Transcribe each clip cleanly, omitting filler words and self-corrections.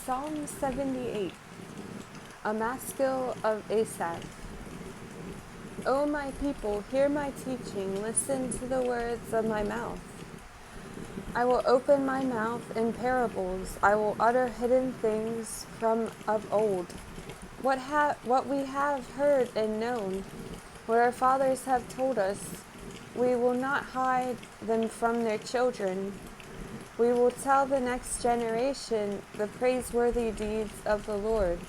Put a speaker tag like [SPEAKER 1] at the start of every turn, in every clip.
[SPEAKER 1] Psalm 78, a maskil of Asaph. O my people, hear my teaching, listen to the words of my mouth. I will open my mouth in parables, I will utter hidden things from of old. What we have heard and known, what our fathers have told us, we will not hide them from their children. We will tell the next generation the praiseworthy deeds of the Lord,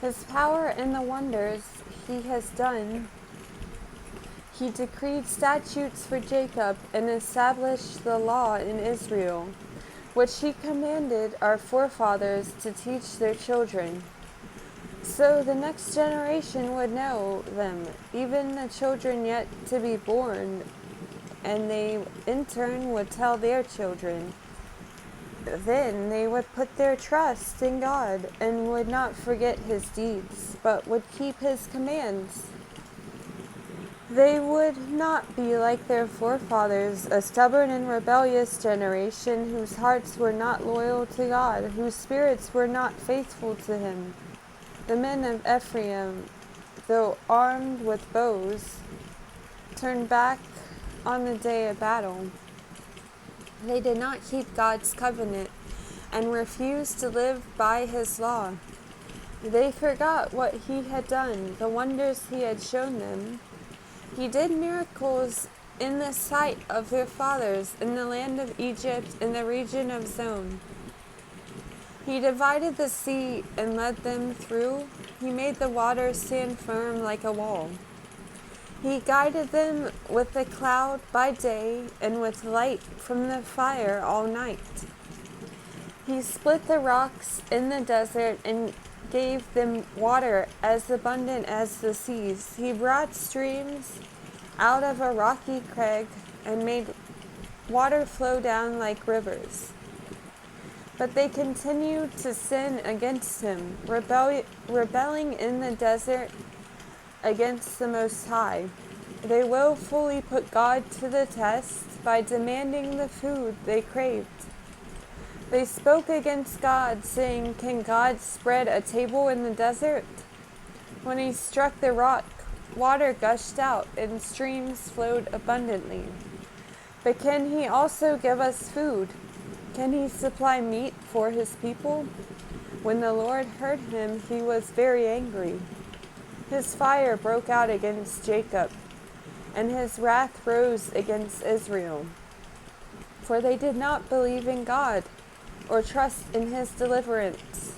[SPEAKER 1] His power and the wonders He has done. He decreed statutes for Jacob and established the law in Israel, which He commanded our forefathers to teach their children. So the next generation would know them, even the children yet to be born, and they in turn would tell their children. Then they would put their trust in God and would not forget His deeds, but would keep His commands. They would not be like their forefathers, a stubborn and rebellious generation whose hearts were not loyal to God, whose spirits were not faithful to Him. The men of Ephraim, though armed with bows, turned back on the day of battle. They did not keep God's covenant and refused to live by His law. They forgot what He had done, the wonders He had shown them. He did miracles in the sight of their fathers in the land of Egypt in the region of Zon. He divided the sea and led them through. He made the waters stand firm like a wall. He guided them with a cloud by day and with light from the fire all night. He split the rocks in the desert and gave them water as abundant as the seas. He brought streams out of a rocky crag and made water flow down like rivers. But they continued to sin against Him, rebelling in the desert against the Most High. They willfully put God to the test by demanding the food they craved. They spoke against God, saying, "Can God spread a table in the desert?" When He struck the rock, water gushed out and streams flowed abundantly. But can He also give us food? Can He supply meat for His people? When the Lord heard him, He was very angry. His fire broke out against Jacob, and His wrath rose against Israel. For they did not believe in God, or trust in His deliverance.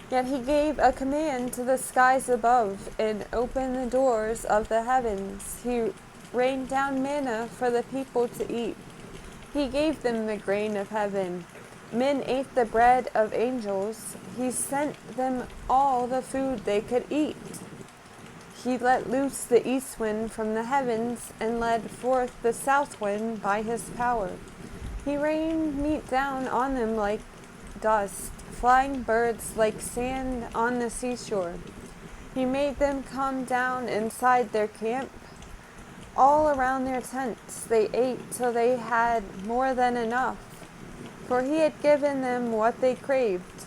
[SPEAKER 1] Yet He gave a command to the skies above, and opened the doors of the heavens. He rained down manna for the people to eat. He gave them the grain of heaven. Men ate the bread of angels. He sent them all the food they could eat. He let loose the east wind from the heavens and led forth the south wind by His power. He rained meat down on them like dust, flying birds like sand on the seashore. He made them come down inside their camp. All around their tents they ate till they had more than enough, for He had given them what they craved.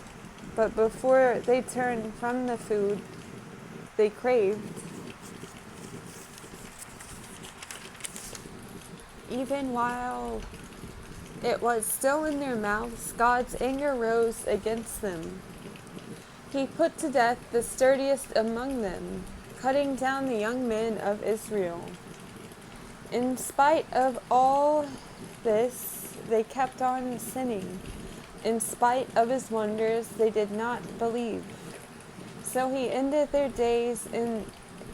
[SPEAKER 1] But before they turned from the food they craved, even while it was still in their mouths, God's anger rose against them. He put to death the sturdiest among them, cutting down the young men of Israel. In spite of all this, they kept on sinning. In spite of His wonders, they did not believe. So He ended their days in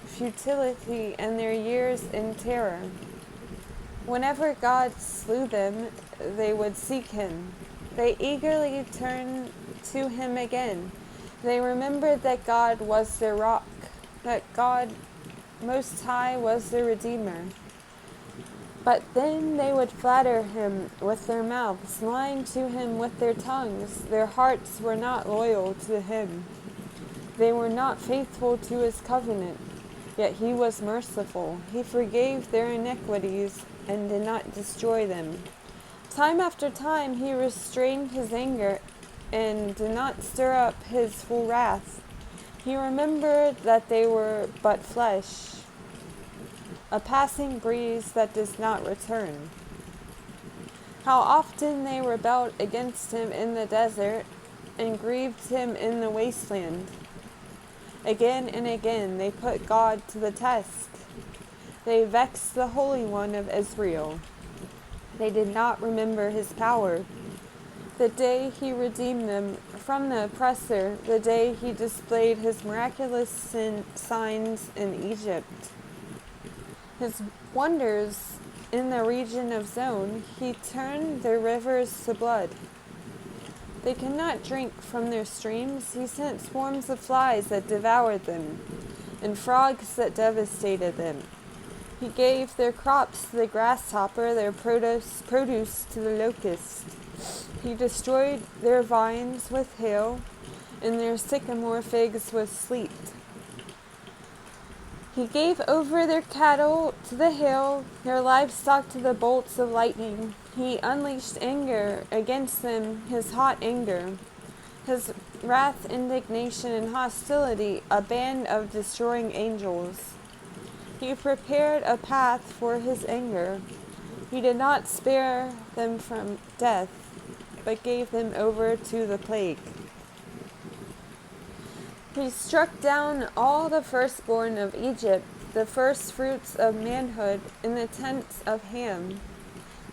[SPEAKER 1] futility and their years in terror. Whenever God slew them, they would seek Him. They eagerly turned to Him again. They remembered that God was their rock, that God Most High was their Redeemer. But then they would flatter Him with their mouths, lying to Him with their tongues. Their hearts were not loyal to Him. They were not faithful to His covenant. Yet He was merciful. He forgave their iniquities and did not destroy them. Time after time He restrained His anger and did not stir up his full wrath. He remembered that they were but flesh, a passing breeze that does not return. How often they rebelled against him in the desert and grieved him in the wasteland. Again and again they put God to the test. They vexed the Holy One of Israel. They did not remember his power. The day he redeemed them from the oppressor, the day he displayed his miraculous signs in Egypt. His wonders in the region of Zone, he turned their rivers to blood. They could not drink from their streams. He sent swarms of flies that devoured them, and frogs that devastated them. He gave their crops to the grasshopper, their produce to the locust. He destroyed their vines with hail, and their sycamore figs with sleet. He gave over their cattle to the hail, their livestock to the bolts of lightning. He unleashed anger against them, his hot anger, his wrath, indignation, and hostility, a band of destroying angels. He prepared a path for his anger. He did not spare them from death, but gave them over to the plague. He struck down all the firstborn of Egypt, the firstfruits of manhood in the tents of Ham.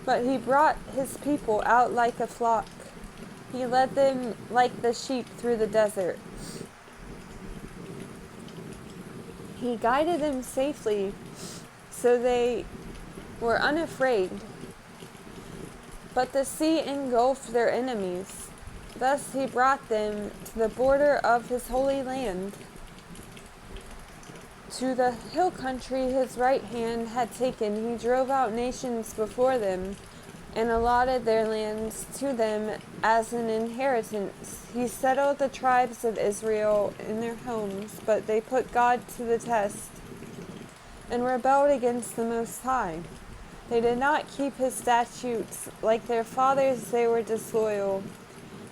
[SPEAKER 1] But he brought his people out like a flock. He led them like the sheep through the desert. He guided them safely, so they were unafraid. But the sea engulfed their enemies. Thus he brought them to the border of his holy land, to the hill country his right hand had taken. He drove out nations before them, and allotted their lands to them as an inheritance. He settled the tribes of Israel in their homes, but they put God to the test, and rebelled against the Most High. They did not keep his statutes. Like their fathers, they were disloyal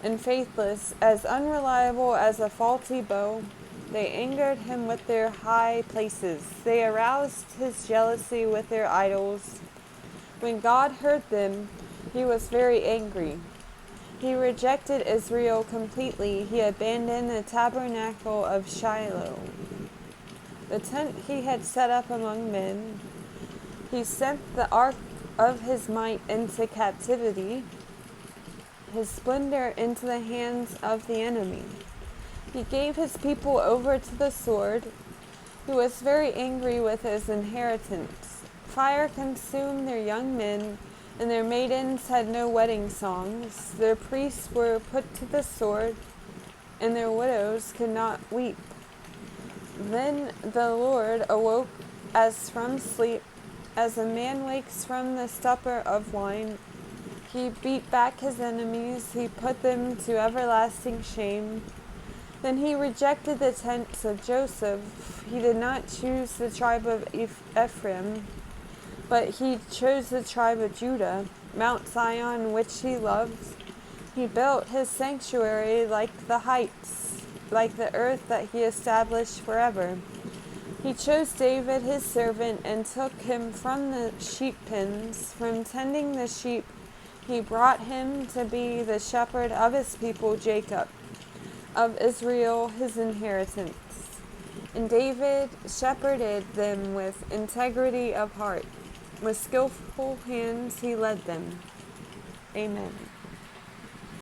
[SPEAKER 1] and faithless, as unreliable as a faulty bow. They angered him with their high places. They aroused his jealousy with their idols. When God heard them, he was very angry. He rejected Israel completely. He abandoned the tabernacle of Shiloh, the tent he had set up among men. He sent the ark of his might into captivity, his splendor into the hands of the enemy. He gave his people over to the sword. He was very angry with his inheritance. Fire consumed their young men, and their maidens had no wedding songs. Their priests were put to the sword, and their widows could not weep. Then the Lord awoke as from sleep, as a man wakes from the stupor of wine. He beat back his enemies. He put them to everlasting shame. Then he rejected the tents of Joseph. He did not choose the tribe of Ephraim, but he chose the tribe of Judah, Mount Zion, which he loved. He built his sanctuary like the heights, like the earth that he established forever. He chose David his servant and took him from the sheep pens, from tending the sheep. He brought him to be the shepherd of his people Jacob, of Israel his inheritance. And David shepherded them with integrity of heart. With skillful hands he led them. Amen.